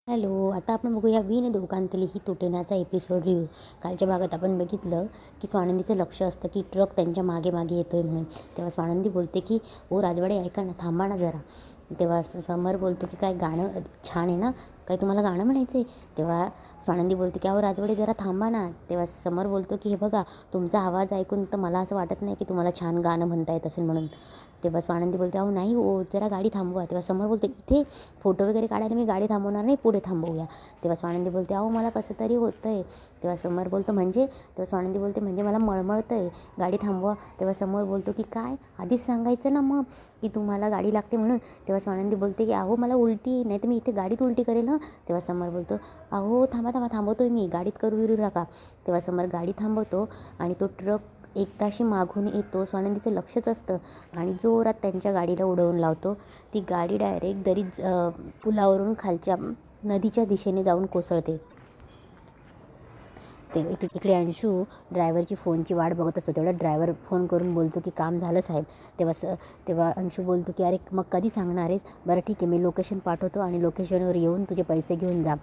Hello, आता आपण बघूया विण दोघांतली ही तुटेण्याचा एपिसोड रिव्ह्यू. कालच्या भागात आपण बघितलं की स्वानंदीचं लक्ष असतं की ट्रक त्यांच्या मागे मागे येतोय म्हणून. तेव्हा स्वानंदी बोलते की ओ राजवाडे ऐका ना, थांबा ना जरा. तेव्हा समर बोलतो की काय गाणं छान आहे ना, काय तुम्हाला गाणं म्हणायचं आहे? तेव्हा स्वानंदी बोलते की अहो राजवाडे जरा थांबा ना. तेव्हा समर बोलतो की हे बघा, तुमचा आवाज ऐकून तर मला असं वाटत नाही की तुम्हाला छान गाणं म्हणता येत असेल म्हणून. तेव्हा स्वानंदी बोलते अहो नाही ओ, जरा गाडी थांबवा. तेव्हा समर बोलतो इथे फोटो वगैरे काढायला मी गाडी थांबवणार नाही, पुढे थांबवूया. तेव्हा स्वानंदी बोलते अहो मला कसं तरी होतं आहे. तेव्हा समर बोलतो म्हणजे? तेव्हा स्वानंदी बोलते म्हणजे मला मळमळतं आहे, गाडी थांबवा. तेव्हा समर बोलतो की काय आधीच सांगायचं ना मग की तुम्हाला गाडी लागते म्हणून. तेव्हा स्वानंदी बोलते की अहो मला उलटी, नाही तर मी इथे गाडीत उलटी करेल हं. तेव्हा समर बोलतो अहो थांबा थांबा, थांबवतोय मी, गाडीत करू विरू नका. तेव्हा समर गाडी थांबवतो आणि तो ट्रक एकदाशी मागून येतो. स्वानंदीचं लक्षच असतं आणि जोरात त्यांच्या गाडीला उडवून लावतो. ती गाडी डायरेक्ट दरीच पुलावरून खालच्या नदीच्या दिशेने जाऊन कोसळते. ते इकडे अंशू ड्रायव्हरची फोनची वाट बघत असतो. तेवढा ड्रायव्हर फोन करून बोलतो की काम झालं साहेब. तेव्हा अंशू बोलतो की अरे मग कधी सांगणार आहेस? बरं ठीक आहे, मी लोकेशन पाठवतो आणि लोकेशनवर येऊन तुझे पैसे घेऊन जा.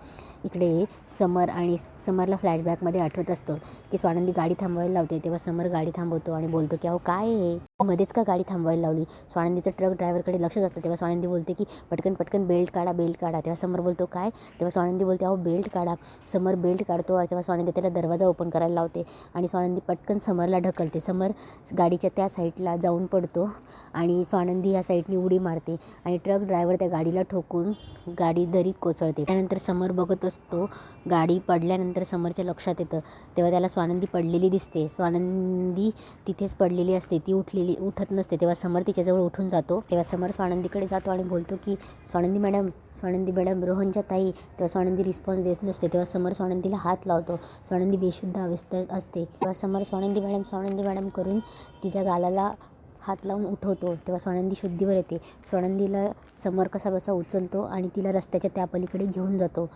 इकडे समरला फ्लॅशबॅकमध्ये आठवत असतो की स्वानंदी गाडी थांबवायला लावते. तेव्हा समर गाडी थांबवतो आणि बोलतो की अहो काय आहे, मध्येच का गाडी थांबवायला लावली? स्वानंदीचं ट्रक ड्रायव्हरकडे लक्षच असतं. तेव्हा स्वानंदी बोलते की पटकन पटकन बेल्ट काढा, बेल्ट काढा. तेव्हा समर बोलतो काय? तेव्हा स्वानंदी बोलते अहो बेल्ट काढा. समर बेल्ट काढतो. तेव्हा स्वानंदी त्याला दरवाजा ओपन करायला लावते आणि स्वानंदी पटकन समरला ढकलते. समर गाडीच्या त्या साईडला जाऊन पडतो आणि स्वानंदी या साईडनी उडी मारते आणि ट्रक ड्रायव्हर त्या गाडीला ठोकून गाडी दरीत कोसळते. त्यानंतर समर बघत असतो. गाडी पडल्यानंतर समरच्या लक्षात येतं. तेव्हा त्याला स्वानंदी पडलेली दिसते. स्वानंदी तिथेच पडलेली असते, ती उठत नसते. तेव्हा समर तिच्याजवळ उठून जातो. तेव्हा समर स्वानंदीकडे जातो आणि बोलतो की स्वानंदी मॅडम, रोहनच्या ताई. तेव्हा स्वानंदी रिस्पॉन्स देत नसते. तेव्हा समर स्वानंदीला हात लावतो. स्वानंदी बेशुद्ध अवस्थेत असते. तेव्हा समर स्वानंदी मॅडम करून तिच्या गालाला हात लावून उठवतो. तेव्हा स्वानंदी शुद्धीवर येते. स्वानंदीला समर कसा बसा उचलतो आणि तिला रस्त्याच्या त्या पलीकडे घेऊन जातो.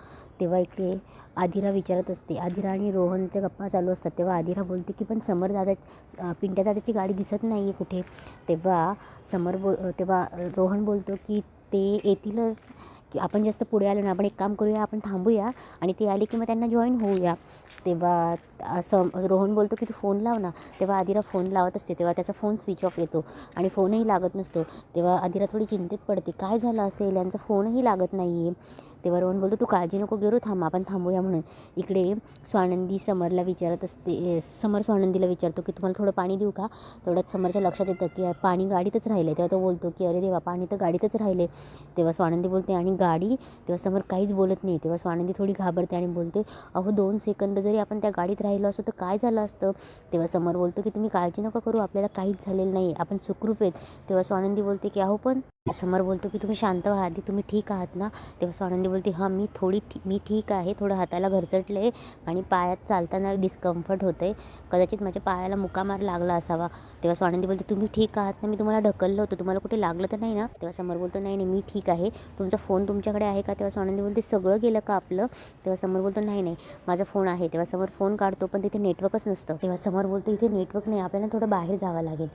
तेव्हा इकडे आदिरा विचारत असते. आदिरा आणि रोहनच्या गप्पा चालू असतात. तेव्हा आदिरा बोलते की पण पिंट्या दादाची गाडी दिसत नाही आहे कुठे. तेव्हा रोहन बोलतो की ते येतीलच, की आपण जास्त पुढे आलो ना, आपण एक काम करूया, आपण थांबूया आणि ते आले की मग त्यांना जॉईन होऊया. तेव्हा असं रोहन बोलतो की तू फोन लाव ना. तेव्हा आदिरा फोन लावत असते. तेव्हा त्याचा फोन स्विच ऑफ येतो आणि फोनही लागत नसतो. तेव्हा आदिरा थोडी चिंतित पडते, काय झालं असेल, यांचा फोनही लागत नाही आहे. तेव्हा रोहन बोलतो तू काळजी नको घेऊ, थांब आपण थांबूया म्हणून. इकडे स्वानंदी समरला विचारत असते. समर स्वानंदीला विचारतो की तुम्हाला थोडं पाणी देऊ का? तेवढ्यात समरच्या लक्षात येतं की पाणी गाडीतच राहिलं. तेव्हा तो बोलतो की अरे देवा, पाणी तर गाडीतच राहिले. तेव्हा स्वानंदी बोलते आणि गाडी? तेव्हा समर काहीच बोलत नाही. तेव्हा स्वानंदी थोडी घाबरते आणि बोलते अहो 2 सेकंद जरी आपण त्या गाडीत राहिलो असतो तर काय झालं असतं? तेव्हा समर बोलतो की तुम्ही काळजी नका करू, आपल्याला काहीच झालेलं नाही, आपण सुखरूप आहेत. तेव्हा स्वानंदी बोलते की अहो पण समर बोलतो की तुम्ही शांत व्हा आधी, तुम्ही ठीक आहात ना? तेव्हा स्वानंदी बोलते हां मी ठीक आहे, थोडं हाताला घरचटले आणि पायात चालताना डिस्कम्फर्ट होतं आहे, कदाचित माझ्या पायाला मुकामार लागला असावा. तेव्हा स्वानंदी बोलते तुम्ही ठीक आहात ना? मी तुम्हाला ढकललं होतं, तुम्हाला कुठे लागलं तर नाही ना? तेव्हा समर बोलतो नाही नाही, मी ठीक आहे. तुमचा फोन तुमच्याकडे आहे का? तेव्हा स्वानंदी बोलते सगळं गेलं का आपलं? तेव्हा समर बोलतो नाही नाही, माझा फोन आहे. तेव्हा समर फोन काढतो पण तिथे नेटवर्कच नसतं. तेव्हा समर बोलतो इथे नेटवर्क नाही, आपल्याला थोडं बाहेर जावं लागेल.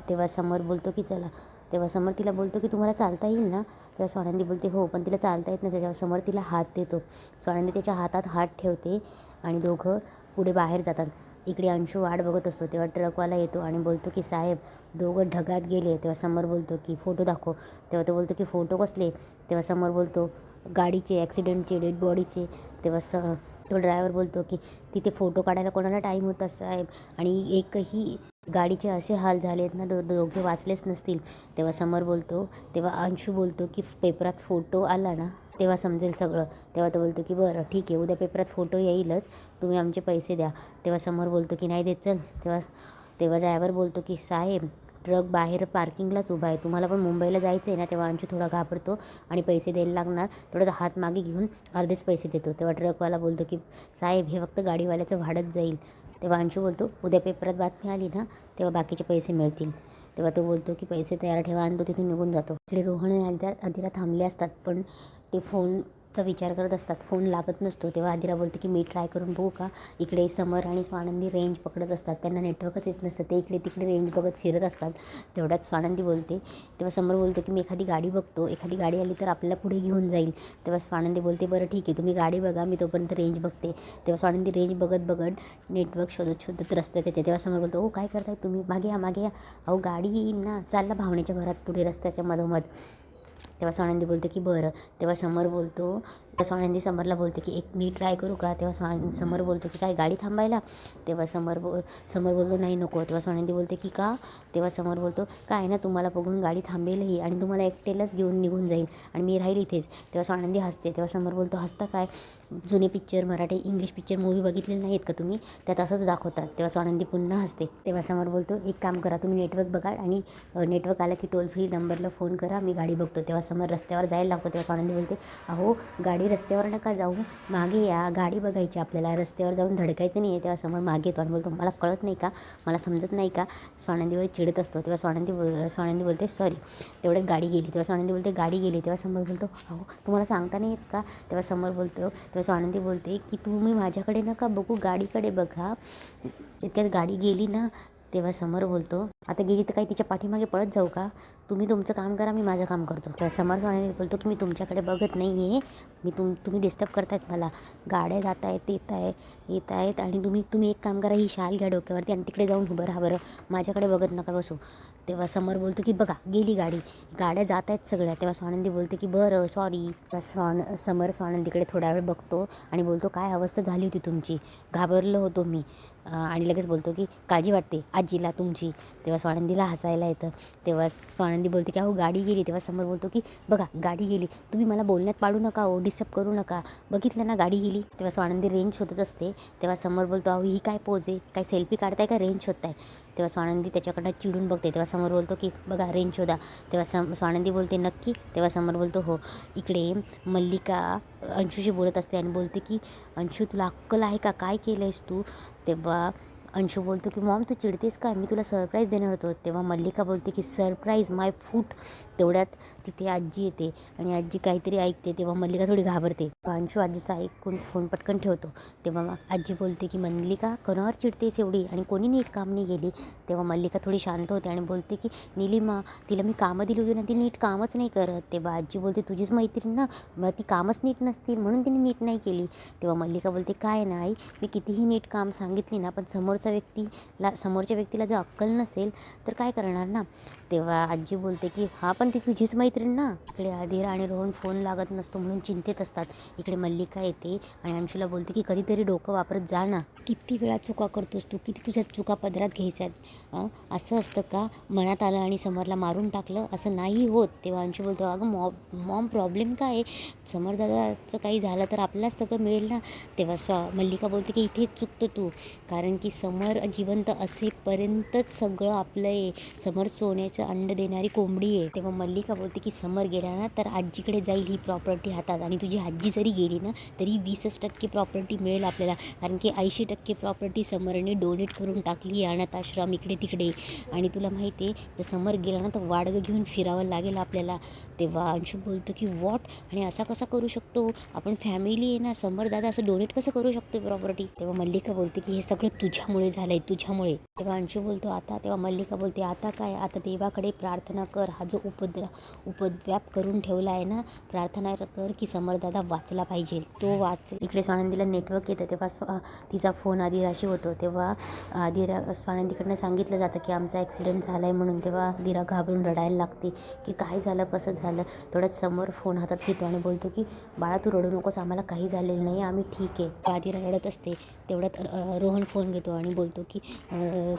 तेव्हा समर बोलतो की चला. तेव्हा समर तिला बोलतो की तुम्हाला चालता येईल ना? तेव्हा स्वानंदी बोलते हो, पण तिला चालता येत नाही. तेव्हा समर तिला हात देतो. स्वानंदी त्याच्या हातात हात ठेवते आणि दोघं पुढे बाहेर जातात. इकडे अंशू वाट बघत असतो. तेव्हा ट्रकवाला येतो आणि बोलतो की साहेब दोघं ढगात गेले. तेव्हा समर बोलतो की फोटो दाखव. तेव्हा तो बोलतो की फोटो कसले? तेव्हा समर बोलतो गाडीचे, ॲक्सिडेंटचे, डेड बॉडीचे. तेव्हा तो ड्रायव्हर बोलतो की तिथे फोटो काढायला कोणाला टाईम होता साहेब, आणि एकही गाडीचे असे हाल झाले आहेत ना, दोघे वाचलेच नसतील. तेव्हा अंशू बोलतो की पेपरात फोटो आला ना तेव्हा समजेल सगळं. तेव्हा तो बोलतो की बरं ठीक आहे, उद्या पेपरात फोटो येईलच, तुम्ही आमचे पैसे द्या. तेव्हा समर बोलतो की नाही देत चल. तेव्हा ड्रायव्हर बोलतो की साहेब ट्रक बाहेर पार्किंगलाच उभा आहे, तुम्हाला पण मुंबईला जायचं आहे ना? तेव्हा अंशू थोडा घाबरतो आणि पैसे द्यायला लागणार, थोडं हात मागे घेऊन अर्धेच पैसे देतो. तेव्हा ट्रकवाला बोलतो की साहेब हे फक्त गाडीवाल्याचं भाडंच जाईल. तेव्हा अंशू बोलतो उद्या पेपरात बातमी आली ना तेव्हा बाकीचे पैसे मिळतील. तेव्हा तो बोलतो की पैसे तयार ठेवा आणि तो तिथून निघून जातो. इकडे रोहन आणि आदिरा थांबले असतात, पण ते फोन चा विचार करत असतात, फोन लागत नसतो. तेव्हा आदिरा बोलते की मी ट्राय करून बघू का. इकडे समर आणि स्वानंदी रेंज पकडत असतात, त्यांना नेटवर्कच येत नसतं. ते इकडे तिकडे रेंज बघत फिरत असतात. तेवढ्यात स्वानंदी बोलते. तेव्हा समर बोलतो की मी एखादी गाडी बघतो, एखादी गाडी आली तर आपल्याला पुढे घेऊन जाईल. तेव्हा स्वानंदी बोलते बरं ठीक आहे, तुम्ही गाडी बघा, मी तोपर्यंत रेंज बघते. तेव्हा स्वानंदी रेंज बघत बघत नेटवर्क शोधत रस्त्यात येते. तेव्हा समर बोलतो, ओ काय करताय तुम्ही, मागे या मागे या. अहो गाडी येईल ना, चालला भावनेच्या भरात पुढे रस्त्याच्या मधोमध. तेव्हा स्वानंदी बोलते की बरं. तेव्हा समर बोलतो, स्वानंदी समरला बोलते की एक मी ट्राय करू का. तेव्हा समर बोलतो की काय गाडी थांबायला. तेव्हा समर बोलतो नाही नको. तेव्हा स्वानंदी बोलते की का. तेव्हा समर बोलतो काय ना, तुम्हाला बघून गाडी थांबेलही आणि तुम्हाला एकटेलाच घेऊन निघून जाईल आणि मी राहील इथेच. तेव्हा स्वानंदी हसते. तेव्हा समर बोलतो हसता काय, जुने picture, Marathi English picture movie बघितलेले नाहीत का तुम्ही, त्यात असंच दाखवतात. तेव्हा स्वानंदी पुन्हा हसते. तेव्हा समर बोलतो एक काम करा, तुम्ही नेटवर्क बघा आणि नेटवर्क आलं की टोल फ्री नंबरला फोन करा, मी गाडी बघतो. तेव्हा समर रस्त्यावर जायला लागतो. तेव्हा स्वानंदी बोलते अहो गाडी रस्त्यावर नका जाऊ, मागे या, गाडी बघायची आपल्याला, रस्त्यावर जाऊन धडकायचं नाही आहे. तेव्हा समर मागे येतो आणि बोलतो मला कळत नाही का, मला समजत नाही का. स्वानंदीवर चिडत असतो. तेव्हा स्वानंदी बोलते सॉरी. तेवढ्यात गाडी गेली. तेव्हा स्वानंदी बोलते गाडी गेली. तेव्हा समर बोलतो अहो तुम्हाला सांगता नाही येत का. तेव्हा समर बोलतो, तेव्हा स्वानंदी बोलते की तुम्ही माझ्याकडे नका बघू, गाडीकडे बघा, तितक्यात गाडी गेली ना. तेव्हा समर बोलतो आता गेली तर काही तिच्या पाठीमागे पळत जाऊ का, तुम्ही तुमचं काम करा, मी माझं काम करतो. तर समर स्वानंदी बोलतो की मी तुमच्याकडे बघत नाही आहे, तुम्ही डिस्टर्ब करतायत मला, गाड्या जात आहेत येत आहेत आणि तुम्ही एक काम करा, ही शाल घ्या डोक्यावरती आणि तिकडे जाऊन उभं राहा बरं, माझ्याकडे बघत नका बसू. तेव्हा समर बोलतो की बघा गेली गाडी, गाड्या जात आहेत सगळ्या. तेव्हा स्वानंदी बोलते की बरं सॉरी. समर स्वानंदीकडे थोडा वेळ बघतो आणि बोलतो काय अवस्था झाली होती तुमची, घाबरलो होतो मी. आणि लगेच बोलतो की काळजी वाटते आजीला तुमची. तेव्हा स्वानंदीला हसायला येतं. तेव्हा स्वानंदी बोलते की अहो गाडी गेली. तेव्हा समर बोलतो की बघा गाडी गेली, तुम्ही मला बोलण्यात पाडू नका, ओ डिस्टर्ब करू नका, बघितलं ना गाडी गेली. तेव्हा स्वानंदी रेंज शोधत असते. तेव्हा समर बोलतो अहो ही काय पोज आहे, काय सेल्फी काढताय का रेंज शोधताय. तेव्हा स्वानंदी त्याच्याकडनं चिडून बघते. तेव्हा समर बोलतो की बघा रेंज शोधा. तेव्हा स्वानंदी बोलते नक्की. तेव्हा समर बोलतो हो. इकडे मल्लिका अंशूशी बोलत असते आणि बोलते की अंशू तुला अक्कल आहे का, काय केलं आहेस तू. तेव्हा अंशू बोलतो की मॉम तू चिडतेस का, मी तुला सरप्राईज देणार होतो. तेव्हा मल्लिका बोलते की सरप्राईज माय फूट. तेवढ्यात तिथे आजी येते आणि आजी काहीतरी ऐकते. तेव्हा मल्लिका थोडी घाबरते. अंशू आजीचा ऐकून फोन पटकन ठेवतो. तेव्हा आजी बोलते की मल्लिका कोणावर चिडतेस एवढी आणि कोणी नीट काम नाही गेली. तेव्हा मल्लिका थोडी शांत होते आणि बोलते की निलिमा तिला मी कामं दिली होती ना, ती नीट कामच नाही करत. तेव्हा आजी बोलते तुझीच मैत्रीण ना, मग ती कामच नीट नसतील म्हणून तिने नीट नाही केली. तेव्हा मल्लिका बोलते काय नाही, मी कितीही नीट काम सांगितली ना, पण समोरच्या व्यक्तीला जर अक्कल नसेल तर काय करणार ना. तेव्हा आजी बोलते की हा पण ती तुझीच मैत्रीण ना. इकडे आदिरा आणि रोहन फोन लागत नसतो म्हणून चिंतेत असतात. इकडे मल्लिका येते आणि अंशूला बोलते की कधीतरी डोकं वापरत जा ना, किती वेळा चुका करतोस तू, किती तुझ्या चुका पदरात घ्यायच्यात. असं असतं का, मनात आलं आणि समरला मारून टाकलं, असं नाही होत. तेव्हा अंशू बोलतो अगं मॉम प्रॉब्लेम काय आहे, समरदादाचं काही झालं तर आपल्यालाच सगळं मिळेल ना. तेव्हा मल्लिका बोलते की इथेच चुकतो तू, कारण की समर जिवंत असेपर्यंतच सगळं आपलं आहे, समर सोन्याचं अंड देणारी कोंबडी आहे. तेव्हा मल्लिका बोलते की समर गेला ना तर आजीकडे जाईल ही प्रॉपर्टी हातात, आणि तुझी आजी जरी गेली ना तरी 20% प्रॉपर्टी मिळेल आपल्याला, कारण की 80% प्रॉपर्टी समरने डोनेट करून टाकली अनाथ आश्रम इकडे तिकडे. आणि तुला माहिती आहे जर समर गेला ना तर वाडगं घेऊन फिरावं लागेल आपल्याला. तेव्हा अंशू बोलतो की वॉट, आणि असा कसा करू शकतो, आपण फॅमिली आहे ना, समर दादा असं डोनेट कसं करू शकतो प्रॉपर्टी. तेव्हा मल्लिका बोलते की हे सगळं तुझ्यामुळे झालंय, तुझ्यामुळे. तेव्हा अंशू बोलतो आता. तेव्हा मल्लिका बोलते आता काय, आता देवाकडे प्रार्थना कर, हा जो उपद्व्याप करून ठेवला आहे ना, प्रार्थना कर की समरदादा वाचला पाहिजे, तो वाचेल. इकडे स्वानंदीला नेटवर्क येतं. तेव्हा तिचा फोन आदिराशी होतो. तेव्हा स्वानंदीकडनं सांगितलं जातं की आमचा ॲक्सिडेंट झाला आहे म्हणून. तेव्हा आदिरा घाबरून रडायला लागते की काय झालं, कसं झालं. तेवढ्यात समोर फोन हातात घेतो आणि बोलतो की बाळा तू रडू नकोस, आम्हाला काही झालेलं नाही, आम्ही ठीक आहे. आदिरा रडत असते. तेवढ्यात रोहन फोन घेतो आणि बोलतो की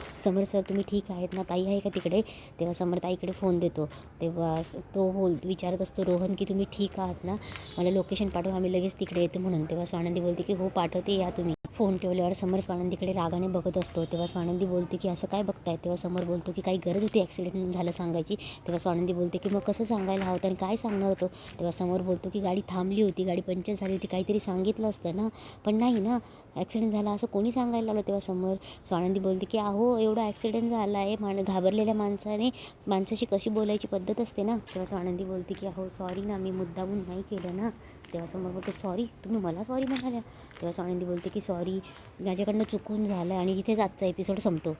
समर सर तुम्ही ठीक आहेत ना, ताई आहे का तिकडे. तेव्हा समर ताईकडे फोन देतो. तेव्हा तो विचारत असतो रोहन की तुम्ही ठीक आहात ना, मला लोकेशन पाठवा, आम्ही लगेच तिकडे येतो म्हणून. तेव्हा स्वानंदी बोलते की हो पाठवते, या तुम्ही. फोन ठेवल्यावर समर स्वानंदीकडे रागाने बघत असतो. तेव्हा स्वानंदी बोलते की असं काय बघताय. तेव्हा समर बोलतो की काही गरज होती ॲक्सिडेंट झालं सांगायची. तेव्हा स्वानंदी बोलते की मग कसं सांगायला हवं होतं आणि काय सांगणार होतो. तेव्हा समर बोलतो की गाडी थांबली होती, गाडी पंक्चर झाली होती, काहीतरी सांगितलं असतं ना. पण नाही ना, ॲक्सिडेंट झाला असं कोणी सांगायला लावलं. तेव्हा स्वानंदी बोलते की अहो एवढा ॲक्सिडेंट झाला आहे, घाबरलेल्या माणसाशी कशी बोलायची पद्धत असते ना. तेव्हा स्वानंदी बोलते की अहो सॉरी ना, मी मुद्दामून नाही केलं ना. तेव्हा समोर बोलते सॉरी, तुम्ही मला सॉरी म्हणाल्या. तेव्हा स्वानंदी बोलते की सॉरी, माझ्याकडनं चुकून झालं आणि इथेच आजचा एपिसोड संपतो.